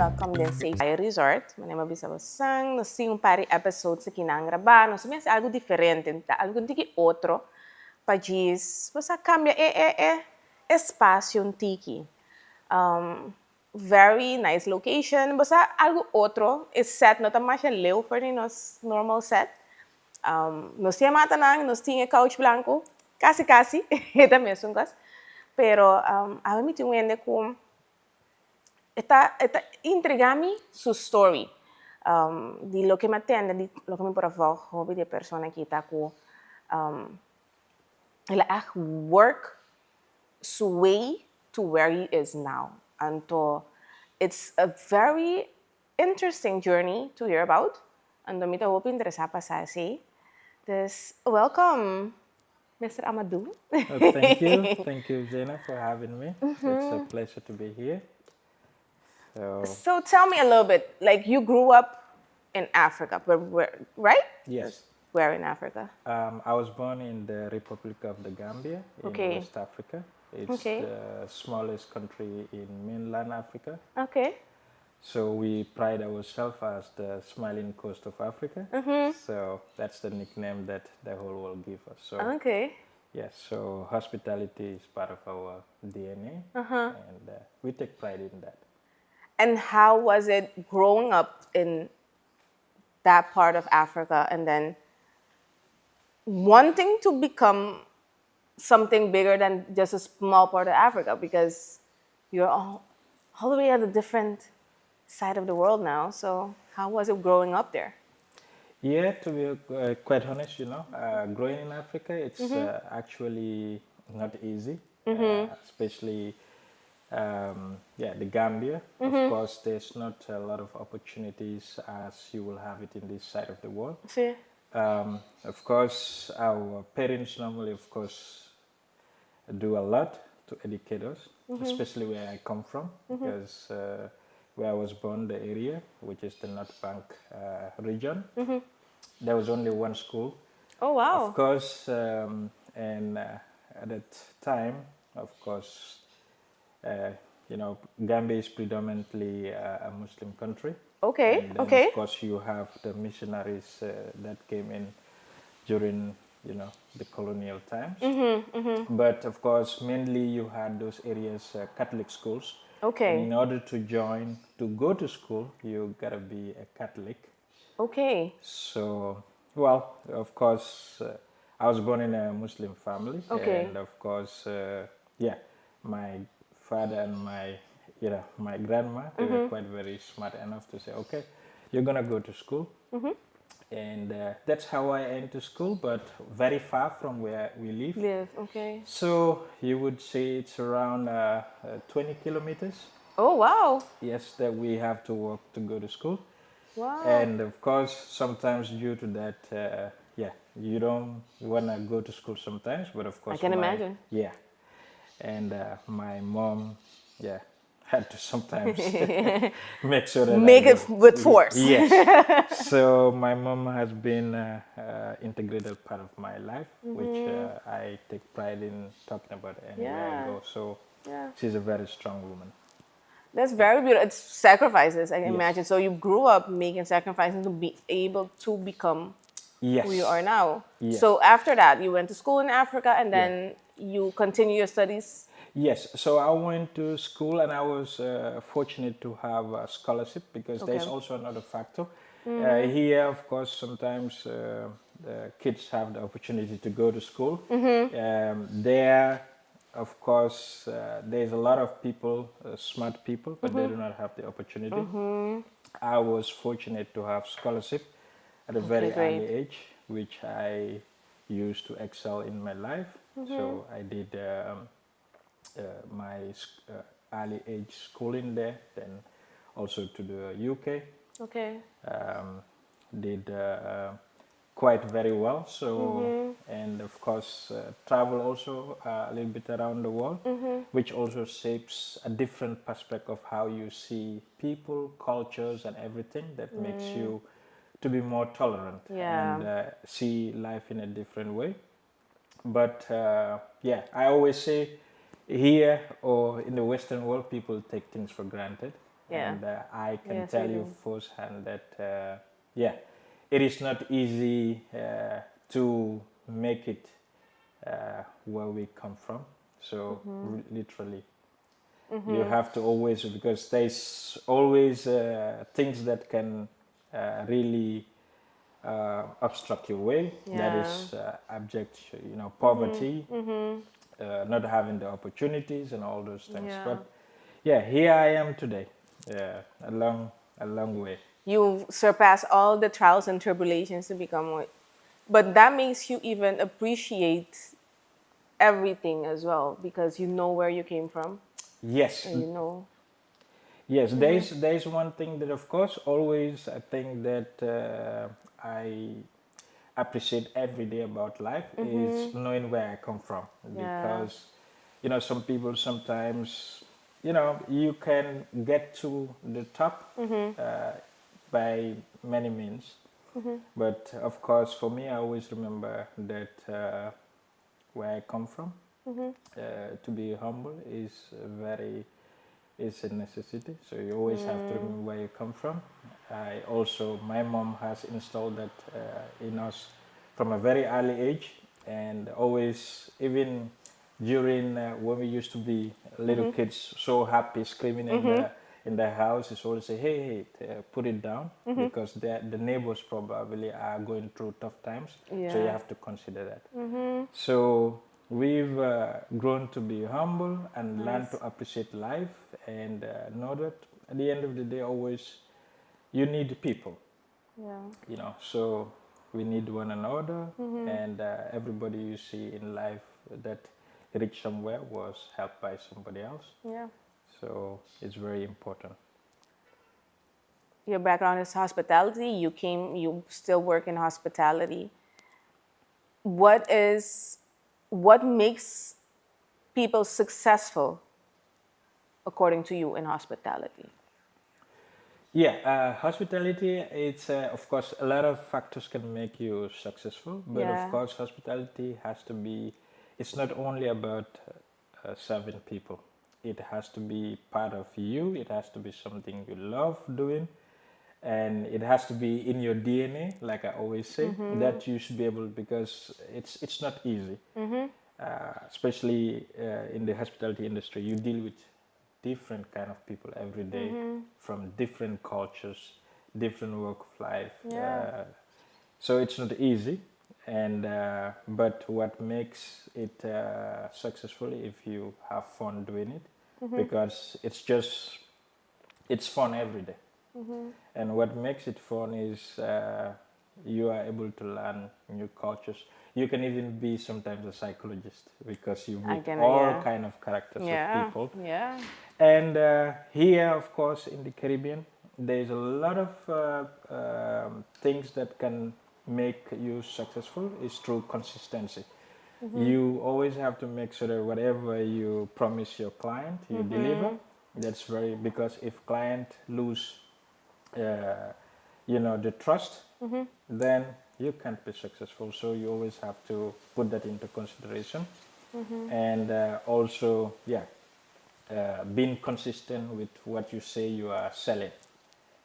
welcome din sa Resort. Manema bisa basang, nós tínhamos pari episode sa kinang grabar, nós tínhamos algo diferente, algo tiki outro, para diz, você cambia espaço um tiki. Very nice location, você algo outro, é set, não tá mais leu para nós normal set. Nós tínhamos matanang, nós tínhamos couch blanco, casi, é também sungas. Pero a mí me entiende com está intrigami su story di lo que me atende, di lo que me provocó hobby de persona que está con el work su way to where he is now. And it's a very interesting journey to hear about. And me te hoop interesa pasar así. Dus welcome, Mr. Amadou. Thank you, Xenah, for having me. It's a pleasure to be here. So tell me a little bit, like you grew up in Africa, right? Yes. Where in Africa? I was born in the Republic of the Gambia in West Africa. It's the smallest country in mainland Africa. Okay. So we pride ourselves as the smiling coast of Africa. So that's the nickname that the whole world gives us. So, yes, so hospitality is part of our DNA, and we take pride in that. And how was it growing up in that part of Africa and then wanting to become something bigger than just a small part of Africa, because you're all the way at a different side of the world now. So how was it growing up there? Yeah, to be quite honest, growing in Africa, it's actually not easy, especially the Gambia. Of course, there's not a lot of opportunities as you will have it in this side of the world. Of course, our parents normally, of course, do a lot to educate us, especially where I come from, because where I was born, the area, which is the North Bank region, there was only one school. Oh, wow. Of course, and at that time, of course, Gambia is predominantly a Muslim country. Okay. And then, of course, you have the missionaries that came in during, the colonial times. But of course, mainly you had those areas, Catholic schools. Okay. And in order to go to school, you gotta be a Catholic. Okay. So, well, of course, I was born in a Muslim family. Okay. And of course, my father and my grandma, they were quite very smart enough to say, okay, you're gonna go to school. And that's how I entered school, but very far from where we live. Okay. So you would say it's around 20 kilometers. Oh, wow. Yes, that we have to walk to go to school. Wow. And of course, sometimes due to that, you don't want to go to school sometimes, but of course, I can imagine. Yeah. And my mom, had to sometimes make sure that make it with force. Yes. So my mom has been an integrated part of my life, which I take pride in talking about anywhere I go. So she's a very strong woman. That's very beautiful. It's sacrifices, I can imagine. So you grew up making sacrifices to be able to become who you are now. Yes. So after that, you went to school in Africa and then you continue your studies? Yes, so I went to school and I was fortunate to have a scholarship, because there's also another factor. Here, of course, sometimes the kids have the opportunity to go to school. There, of course, there's a lot of people, smart people, but they do not have the opportunity. I was fortunate to have scholarship at a very early age, which I used to excel in my life. So I did my early age schooling there, then also to the UK. Okay. Did quite very well. So, and of course, travel also a little bit around the world, which also shapes a different perspective of how you see people, cultures, and everything that makes you to be more tolerant and see life in a different way. But I always say here or in the Western world, people take things for granted. Yeah. And I can Yes, tell we you do. firsthand that, yeah, it is not easy to make it where we come from. So literally, you have to always, because there's always things that can really obstruct your way. That Yeah. is abject, poverty, not having the opportunities and all those things. Yeah. But yeah, here I am today. Yeah, a long way. You surpass all the trials and tribulations to become what. But that makes you even appreciate everything as well because you know where you came from Yes, and you know. yes. There's one thing that, of course, always I think that I appreciate every day about life is knowing where I come from, Yeah. because some people sometimes you can get to the top by many means, but of course for me I always remember that where I come from, to be humble is a necessity. So you always have to remember where you come from. My mom has installed that in us from a very early age, and always, even during when we used to be little kids, so happy, screaming in the house, is always say, hey, put it down, because the neighbors probably are going through tough times. So you Yeah. have to consider that. So we've grown to be humble and learn to appreciate life, and know that at the end of the day, always you need people, Yeah. So we need one another, and everybody you see in life that reached somewhere was helped by somebody else. Yeah. So it's very important. Your background is hospitality. You still work in hospitality. What makes people successful according to you in hospitality? Yeah, hospitality, it's of course a lot of factors can make you successful, but of Yeah. course, hospitality has to be, it's not only about serving people, it has to be part of you, it has to be something you love doing, and it has to be in your DNA, like I always say, that you should be able, because it's not easy, especially in the hospitality industry. You deal with different kind of people every day, from different cultures, different work of life. Yeah. So it's not easy, and but what makes it successful, if you have fun doing it, because it's fun every day. And what makes it fun is you are able to learn new cultures. You can even be sometimes a psychologist, because you meet all Yeah. kind of characters of Yeah. people. Yeah. And here, of course, in the Caribbean, there's a lot of things that can make you successful is through consistency. You always have to make sure that whatever you promise your client, you deliver. That's very, because if client lose the trust, then you can't be successful. So you always have to put that into consideration, and also, being consistent with what you say you are selling.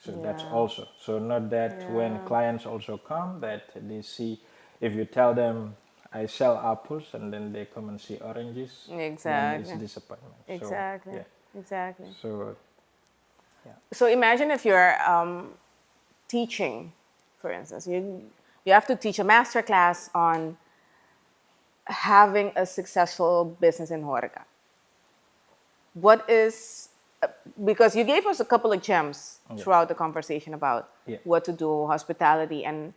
So that's Yeah. also, so not that when Yeah. clients also come, that they see, if you tell them I sell apples and then they come and see oranges, then it's Exactly. disappointment. Exactly. So yeah, Exactly. so yeah. So imagine if you're teaching, for instance, you have to teach a master class on having a successful business in Horeca. What is, because you gave us a couple of gems throughout the conversation about Yeah. what to do, hospitality, and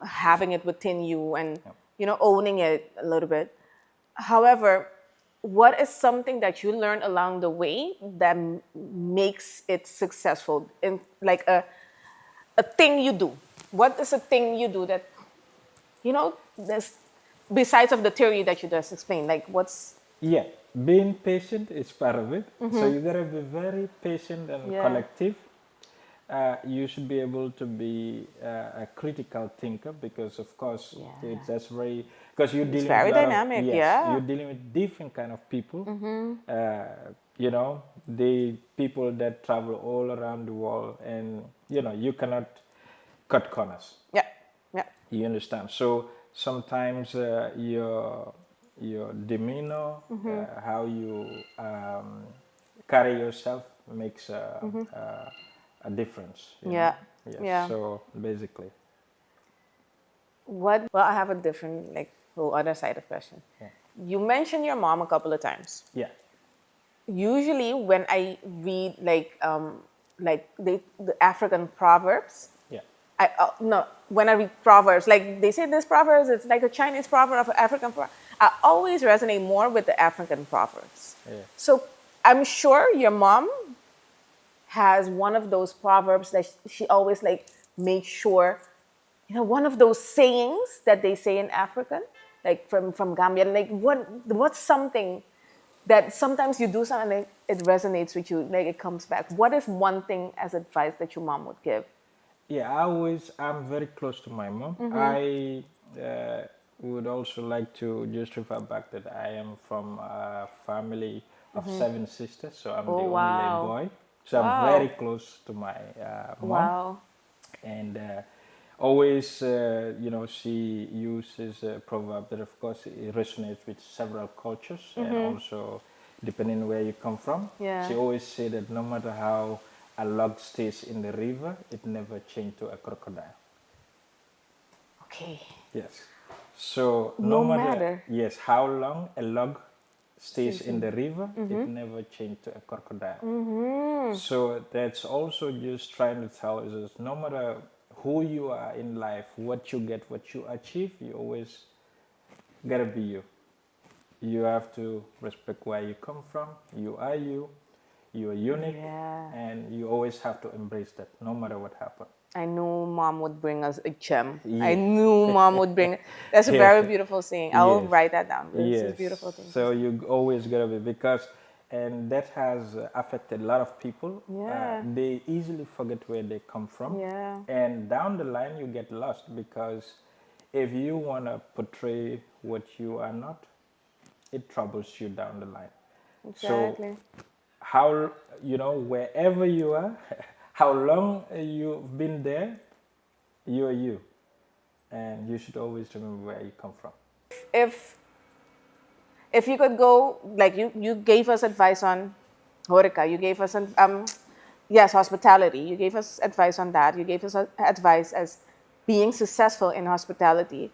having it within you, and Yeah. owning it a little bit. However, what is something that you learned along the way that makes it successful, in like a thing you do? What is a thing you do that this, besides of the theory that you just explained, like what's. Yeah, being patient is part of it. So you gotta be very patient and Yeah. collective. you should be able to be a critical thinker because, of course, Yeah. that's very because you're dealing very with a lot dynamic, of, yes, yeah. you're dealing with different kind of people. You know, the people that travel all around the world, and you know, you cannot cut corners. Yeah, yeah. You understand? So sometimes your demeanor, how you carry yourself makes a difference. You Yeah, know? Yes. yeah. So basically, What? Well, I have a different, like, whole other side of question. yeah, You mentioned your mom a couple of times. yeah, Usually, when I read the African proverbs, yeah, I no, when I read proverbs, like they say this proverbs, it's like a Chinese proverb, an African proverb. I always resonate more with the African proverbs. yeah. So I'm sure your mom has one of those proverbs that she always like makes sure, you know, one of those sayings that they say in African, like from Gambia. Like what's something that sometimes you do something like it resonates with you, like it comes back. What is one thing as advice that your mom would give? Yeah, I'm very close to my mom. I would also like to just refer back that I am from a family of 7 sisters, so I'm the Oh, only wow. boy. So I'm Wow. very close to my mom. Wow. And always, you know, she uses a proverb that, of course, it resonates with several cultures and also depending where you come from. Yeah. She always say that no matter how a log stays in the river, it never changes to a crocodile. Okay. Yes. So No matter. yes, how long a log stays in the river, it never changes to a crocodile. So that's also just trying to tell us that no matter who you are in life, what you get, what you achieve, you always gotta be you. You have to respect where you come from. You are you. You are unique, Yeah. and you always have to embrace that, no matter what happens. I knew mom would bring us a gem. Yeah. I knew mom would bring. That's a very beautiful saying. I will Yes. write that down. This is Yes. beautiful thing. So you always gotta be because, and that has affected a lot of people. Yeah. They easily forget where they come from. Yeah. And down the line, you get lost because if you wanna portray what you are not, it troubles you down the line. Exactly. So how, you know, wherever you are, how long you've been there, you are you, and you should always remember where you come from. If you could go, like you gave us advice on Horeca, you gave us yes, hospitality. You gave us advice on that. You gave us advice as being successful in hospitality.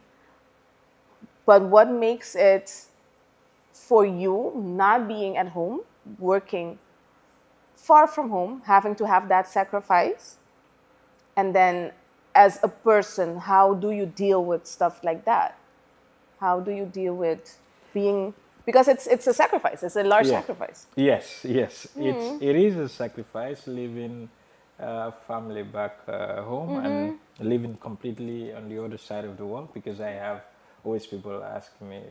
But what makes it for you not being at home, working far from home, having to have that sacrifice? And then as a person, how do you deal with stuff like that? How do you deal with being, because it's a sacrifice, it's a large sacrifice. Yes, yes. It is a sacrifice leaving family back home and living completely on the other side of the world because I have always people ask me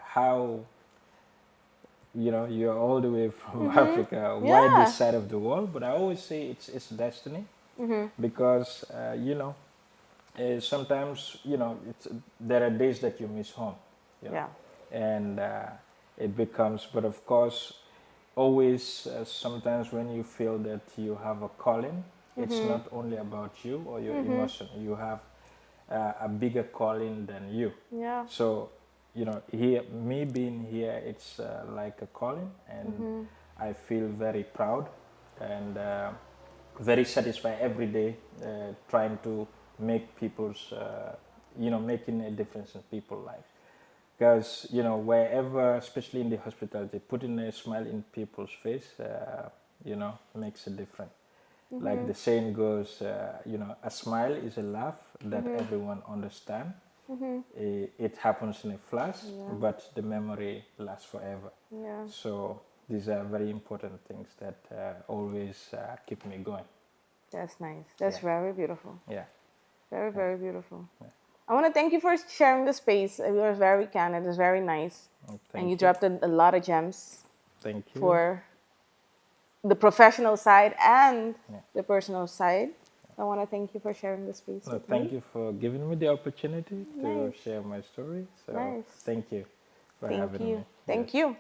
how, you know, you're all the way from Africa, why this side of the world? But I always say it's destiny because, you know, sometimes, you know, there are days that you miss home. You know? Yeah. And it becomes, but of course, always sometimes when you feel that you have a calling, it's not only about you or your emotion. You have a bigger calling than you. Yeah. So, you know, here, me being here, it's like a calling, and I feel very proud and very satisfied every day trying to make people's, you know, making a difference in people's lives. Because, you know, wherever, especially in the hospitality, putting a smile in people's face, you know, makes a difference. Like the saying goes, you know, a smile is a laugh that everyone understands. It happens in a flash, but the memory lasts forever. Yeah. So these are very important things that always keep me going. That's nice. That's very beautiful. Yeah. Very, very beautiful. Yeah. I want to thank you for sharing the space. You were very candid. It was very nice. Thank and you dropped a lot of gems Thank you. for the professional side and the personal side. I want to thank you for sharing this space No, with thank me. you for giving me the opportunity to Nice. share my story. So Nice. thank you for Thank having you. me. Thank Yes. you.